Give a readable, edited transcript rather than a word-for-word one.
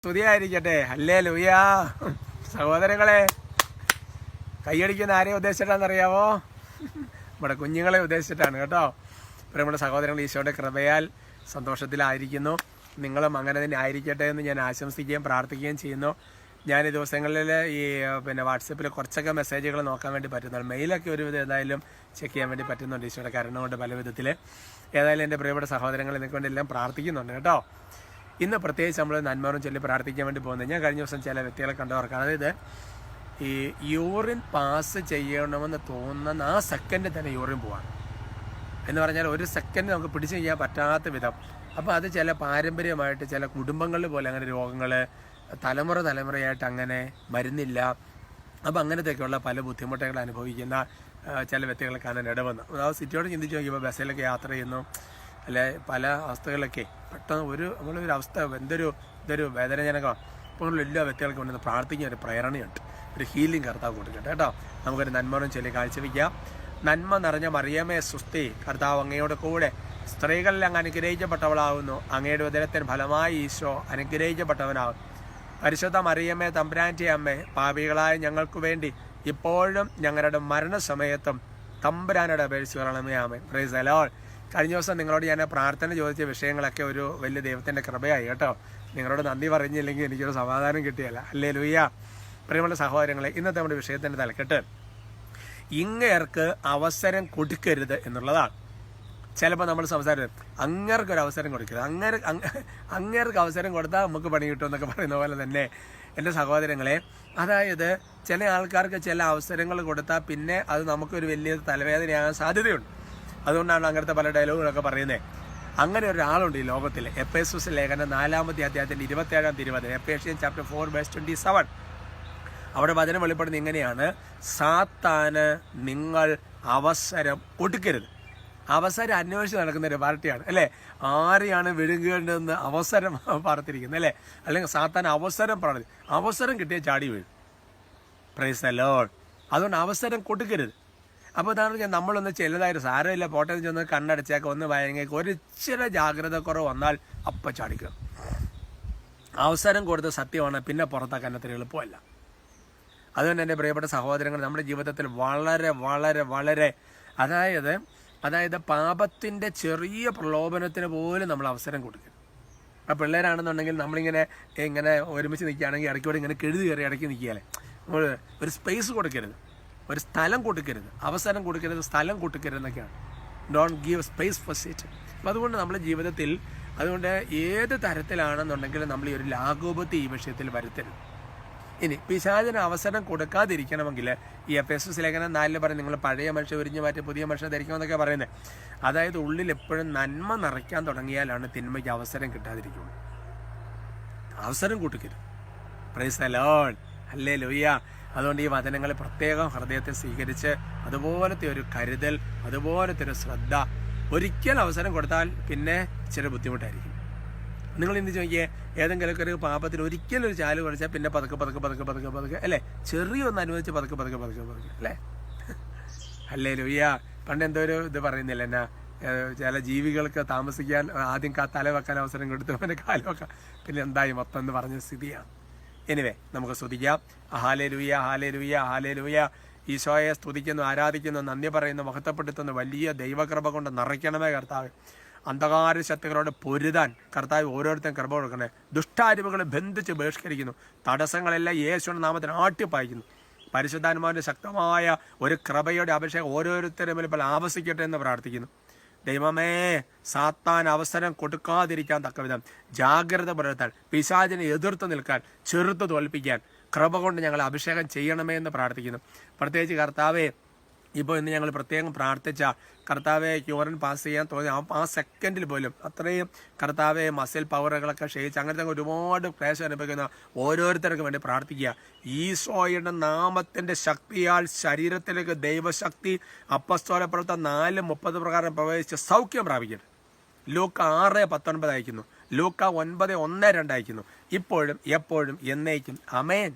സ്തുതിയായിരിക്കട്ടെ. ഹല്ലേലൂയ. സഹോദരങ്ങളെ, കൈയടിക്കുന്ന ആരെയും ഉദ്ദേശിച്ചിട്ടാണെന്നറിയാവോ? നമ്മുടെ കുഞ്ഞുങ്ങളെ ഉദ്ദേശിച്ചിട്ടാണ് കേട്ടോ. ഇപ്പോൾ നമ്മുടെ സഹോദരങ്ങൾ ഈശോയുടെ കൃപയാൽ സന്തോഷത്തിലായിരിക്കുന്നു. നിങ്ങളും അങ്ങനെ തന്നെ ആയിരിക്കട്ടെ എന്ന് ഞാൻ ആശംസിക്കുകയും പ്രാർത്ഥിക്കുകയും ചെയ്യുന്നു. ഞാൻ ഈ ദിവസങ്ങളിൽ വാട്സപ്പിൽ കുറച്ചൊക്കെ മെസ്സേജുകൾ നോക്കാൻ വേണ്ടി പറ്റുന്നുണ്ട്. മെയിലൊക്കെ ഒരുവിധം ഏതായാലും ചെക്ക് ചെയ്യാൻ വേണ്ടി പറ്റുന്നുണ്ട്. ഈശോയുടെ കരുണ കൊണ്ട് പല വിധത്തിൽ. ഏതായാലും എൻ്റെ പ്രിയപ്പെട്ട സഹോദരങ്ങൾ എന്നൊക്കെ വേണ്ടി എല്ലാം പ്രാർത്ഥിക്കുന്നുണ്ട് കേട്ടോ. ഇന്ന് പ്രത്യേകിച്ച് നമ്മൾ നന്മറും ചൊല്ലി പ്രാർത്ഥിക്കാൻ വേണ്ടി പോകുന്നത്, ഞാൻ കഴിഞ്ഞ ദിവസം ചില വ്യക്തികളെ കണ്ടവർക്കാണ്. അതായത് ഈ യൂറിൻ പാസ് ചെയ്യണമെന്ന് തോന്നുന്ന ആ സെക്കൻഡിൽ തന്നെ യൂറിൻ പോവാണ് എന്ന് പറഞ്ഞാൽ ഒരു സെക്കൻഡ് നമുക്ക് പിടിച്ചു ചെയ്യാൻ പറ്റാത്ത വിധം. അപ്പോൾ അത് ചില പാരമ്പര്യമായിട്ട് ചില കുടുംബങ്ങളിൽ പോലെ അങ്ങനെ രോഗങ്ങൾ തലമുറയായിട്ട് അങ്ങനെ മരുന്നില്ല. അപ്പോൾ അങ്ങനത്തെയൊക്കെയുള്ള പല ബുദ്ധിമുട്ടുകൾ അനുഭവിക്കുന്ന ചില വ്യക്തികളെ കാണാൻ ഇടവന്നു. ആ സിറ്റിയോട് ചിന്തിച്ച് നോക്കിയപ്പോൾ ബസ്സിലൊക്കെ യാത്ര ചെയ്യുന്നു, അല്ലെ പല അവസ്ഥകളിലൊക്കെ പെട്ടെന്ന് നമ്മളൊരു അവസ്ഥ ഇതൊരു വേദനാജനകമാണ്. അപ്പോൾ എല്ലാ വ്യക്തികൾക്കും കൊണ്ടുവന്ന് പ്രാർത്ഥിക്കാൻ ഒരു പ്രേരണയുണ്ട്, ഒരു ഹീലിംഗ് കർത്താവ് കൊടുക്കട്ടെ കേട്ടോ. നമുക്കൊരു നന്മറും ചൊല്ലി കാഴ്ചവെക്കാം. നന്മ നിറഞ്ഞ മറിയമേ സുസ്തി, കർത്താവ് അങ്ങയുടെ കൂടെ സ്ത്രീകളിൽ അങ്ങ് അനുഗ്രഹിക്കപ്പെട്ടവളാകുന്നു. അങ്ങയുടെ ഉദരത്തിന് ഫലമായി ഈശോ അനുഗ്രഹിക്കപ്പെട്ടവനാകും. പരിശുദ്ധ മറിയമേ തമ്പുരാൻ്റെ അമ്മേ, പാപികളായ ഞങ്ങൾക്ക് വേണ്ടി ഇപ്പോഴും ഞങ്ങളുടെ മരണസമയത്തും തമ്പുരാനോട് അപേക്ഷിച്ച് പറയണമേ. ആമേൻ. Praise the Lord. കഴിഞ്ഞ ദിവസം നിങ്ങളോട് ഞാൻ പ്രാർത്ഥന ചോദിച്ച വിഷയങ്ങളൊക്കെ ഒരു വലിയ ദൈവത്തിൻ്റെ കൃപയായി കേട്ടോ. നിങ്ങളോട് നന്ദി പറഞ്ഞില്ലെങ്കിൽ എനിക്കൊരു സമാധാനം കിട്ടിയല്ല. ഹല്ലേലൂയ. പ്രിയമുള്ള സഹോദരങ്ങളെ, ഇന്നത്തെ നമ്മുടെ വിഷയത്തിൻ്റെ തലക്കെട്ട് ഇങ്ങേർക്ക് അവസരം കൊടുക്കരുത് എന്നുള്ളതാണ്. ചിലപ്പോൾ നമ്മൾ സംസാരിക്കും അങ്ങേർക്കൊരു അവസരം കൊടുക്കരുത്, അങ്ങേർക്ക് അവസരം കൊടുത്താൽ നമുക്ക് പണി കിട്ടും എന്നൊക്കെ പറയുന്ന പോലെ തന്നെ എൻ്റെ സഹോദരങ്ങളെ, അതായത് ചില ആൾക്കാർക്ക് ചില അവസരങ്ങൾ കൊടുത്താൽ പിന്നെ അത് നമുക്കൊരു വലിയ തലവേദനയാകാൻ സാധ്യതയുണ്ട്. അതുകൊണ്ടാണ് അങ്ങനത്തെ പല ഡയലോഗുകളൊക്കെ പറയുന്നത്. അങ്ങനെ ഒരാളുണ്ട് ഈ ലോകത്തിൽ. എഫേസ്യസ് ലേഖനം 4-ാമത്തെ അധ്യായത്തിൻ്റെ 27-ാം തിരുവചനം, എഫേഷ്യൻ ചാപ്റ്റർ 4:27. അവിടെ വചനം വെളിപ്പെടുന്നത് ഇങ്ങനെയാണ്: സാത്താന് നിങ്ങൾ അവസരം കൊടുക്കരുത്. അവസരം അന്വേഷിച്ച് നടക്കുന്ന ഒരു പാർട്ടിയാണ് അല്ലേ. ആരെയാണ് വിഴുങ്ങേണ്ടതെന്ന് അവസരം പാർത്തിരിക്കുന്നത് അല്ലേ. അല്ലെങ്കിൽ സാത്താൻ അവസരം പറഞ്ഞു, അവസരം കിട്ടിയ ചാടി വീഴും. Price the Lord. അതുകൊണ്ട് അവസരം കൊടുക്കരുത്. അപ്പോൾ അതാണ് നമ്മളൊന്ന് ചെല്ലുന്നതായിട്ട് സാരമില്ല, പോട്ടെ ചെന്ന് കണ്ണടച്ചേക്ക് ഒന്ന് വയങ്ങേക്ക് ഒരു ഇച്ചിരി ജാഗ്രത കുറവ് വന്നാൽ അപ്പം ചാടിക്കുക. അവസരം കൊടുത്ത സത്യമാണ്, പിന്നെ പുറത്താക്കാൻ അത്ര എളുപ്പമല്ല. അതുകൊണ്ട് എൻ്റെ പ്രിയപ്പെട്ട സഹോദരങ്ങൾ, നമ്മുടെ ജീവിതത്തിൽ വളരെ വളരെ വളരെ അതായത് പാപത്തിൻ്റെ ചെറിയ പ്രലോഭനത്തിന് പോലും നമ്മൾ അവസരം കൊടുക്കുക. ആ പിള്ളേരാണെന്നുണ്ടെങ്കിൽ നമ്മളിങ്ങനെ ഒരുമിച്ച് നിൽക്കുകയാണെങ്കിൽ ഇടയ്ക്കോടെ ഇങ്ങനെ കെഴുതി കയറി ഇടയ്ക്ക് നിൽക്കുകയല്ലേ. നമ്മൾ ഒരു സ്പേസ് കൊടുക്കരുത്, ഒരു സ്ഥലം കൊടുക്കരുത്, അവസരം കൊടുക്കരുത്, സ്ഥലം കൊടുക്കരുത് എന്നൊക്കെയാണ്. Don't give space four sit. അപ്പം അതുകൊണ്ട് നമ്മുടെ ജീവിതത്തിൽ ഏത് തരത്തിലാണെന്നുണ്ടെങ്കിലും നമ്മൾ ഈ ഒരു ലാഘവത്തെ ഈ വിഷയത്തിൽ വരുത്തരുത്. ഇനി പിശാചിന് അവസരം കൊടുക്കാതിരിക്കണമെങ്കിൽ ഈ എഫേസ്യസ് ലേഖനം 4 പറയും, നിങ്ങൾ പഴയ മനുഷ്യ ഉരിഞ്ഞു മാറ്റി പുതിയ മനുഷ്യനെ ധരിക്കണമെന്നൊക്കെ പറയുന്നത്. അതായത് ഉള്ളിൽ എപ്പോഴും നന്മ നിറയ്ക്കാൻ തുടങ്ങിയാലാണ് തിന്മയ്ക്ക് അവസരം കിട്ടാതിരിക്കുള്ളൂ. അവസരം കൊടുക്കരുത്. Price the Lord. ഹല്ലേലൂയ. അതുകൊണ്ട് ഈ വചനങ്ങൾ പ്രത്യേകം ഹൃദയത്തിൽ സ്വീകരിച്ച് അതുപോലത്തെ ഒരു കരുതൽ, അതുപോലത്തെ ഒരു ശ്രദ്ധ. ഒരിക്കൽ അവസരം കൊടുത്താൽ പിന്നെ ഇച്ചിരി ബുദ്ധിമുട്ടായിരിക്കും. നിങ്ങൾ ഇന്ന് ചോദിക്കുക, ഏതെങ്കിലുമൊക്കെ ഒരു പാപത്തിൽ ഒരിക്കലും ഒരു ചാല് കുറച്ചാൽ പിന്നെ പതുക്കെ അല്ലേ, ചെറിയൊന്ന് അനുവദിച്ച് പതുക്കെ അല്ലേ. ഹല്ലേലൂയ. പണ്ട് എന്തോ ഒരു ഇത് പറയുന്നില്ല, എന്നാ ചില ജീവികൾക്ക് താമസിക്കാൻ ആദ്യം തല വെക്കാൻ അവസരം കൊടുത്തു, പിന്നെ കാല് വെക്കാം, പിന്നെ എന്തായി മൊത്തം എന്ന് പറഞ്ഞ സ്ഥിതിയാണ്. എനിവേ, നമുക്ക് സ്തുതിക്കാം. Hallelujah, hallelujah, hallelujah. ഈശോയെ സ്തുതിക്കുന്നു, ആരാധിക്കുന്നു, നന്ദി പറയുന്നു, മഹത്വപ്പെടുത്തുന്നു. വലിയ ദൈവകൃപ കൊണ്ട് നിറയ്ക്കണമേ കർത്താവ്. അന്ധകാര ശക്തികളോട് പൊരുതാൻ കർത്താവ് ഓരോരുത്തരും കൃപ കൊടുക്കണേ. ദുഷ്ടാരൂപങ്ങളെ ബന്ധിച്ച് ബഹിഷ്കരിക്കുന്നു. തടസ്സങ്ങളെല്ലാം യേശുവിന്റെ നാമത്തിൽ ആട്ടിപ്പായിക്കുന്നു. പരിശുദ്ധാത്മാവിന്റെ ശക്തമായ ഒരു കൃപയുടെ അഭിഷേകം ഓരോരുത്തരും ഇപ്പോൾ ആവസിക്കട്ടെ എന്ന് പ്രാർത്ഥിക്കുന്നു. ദൈവമേ, സാത്താൻ അവസരം കൊടുക്കാതിരിക്കാൻ തക്കവിധം ജാഗ്രത പുലർത്താൻ, പിശാചിനെ എതിർത്ത് നിൽക്കാൻ, ചെറുത്ത് തോൽപ്പിക്കാൻ കൃപ കൊണ്ട് ഞങ്ങൾ അഭിഷേകം ചെയ്യണമേ എന്ന് പ്രാർത്ഥിക്കുന്നു. പ്രത്യേകിച്ച് കർത്താവെ, ഇപ്പോൾ ഇന്ന് ഞങ്ങൾ പ്രത്യേകം പ്രാർത്ഥിച്ച കർത്താവെ, യൂറിൻ പാസ് ചെയ്യാൻ തോന്നി ആ സെക്കൻഡിൽ പോലും അത്രയും കർത്താവെ മസിൽ പവറുകളൊക്കെ ക്ഷയിച്ച് അങ്ങനത്തെ ഒരുപാട് ക്ലേശം അനുഭവിക്കുന്ന ഓരോരുത്തർക്കും വേണ്ടി പ്രാർത്ഥിക്കുക. ഈശോയുടെ നാമത്തിൻ്റെ ശക്തിയാൽ ശരീരത്തിലേക്ക് ദൈവശക്തി അപ്പസ്തോല പ്രവർത്തനം 4:30 പ്രകാരം പ്രവേശിച്ച് സൗഖ്യം പ്രാപിക്കട്ടെ. ലൂക്ക 6:19 അയക്കുന്നു, ലൂക്ക 9:1-2 അയക്കുന്നു. ഇപ്പോഴും എപ്പോഴും എന്നേക്കും. ആമേൻ.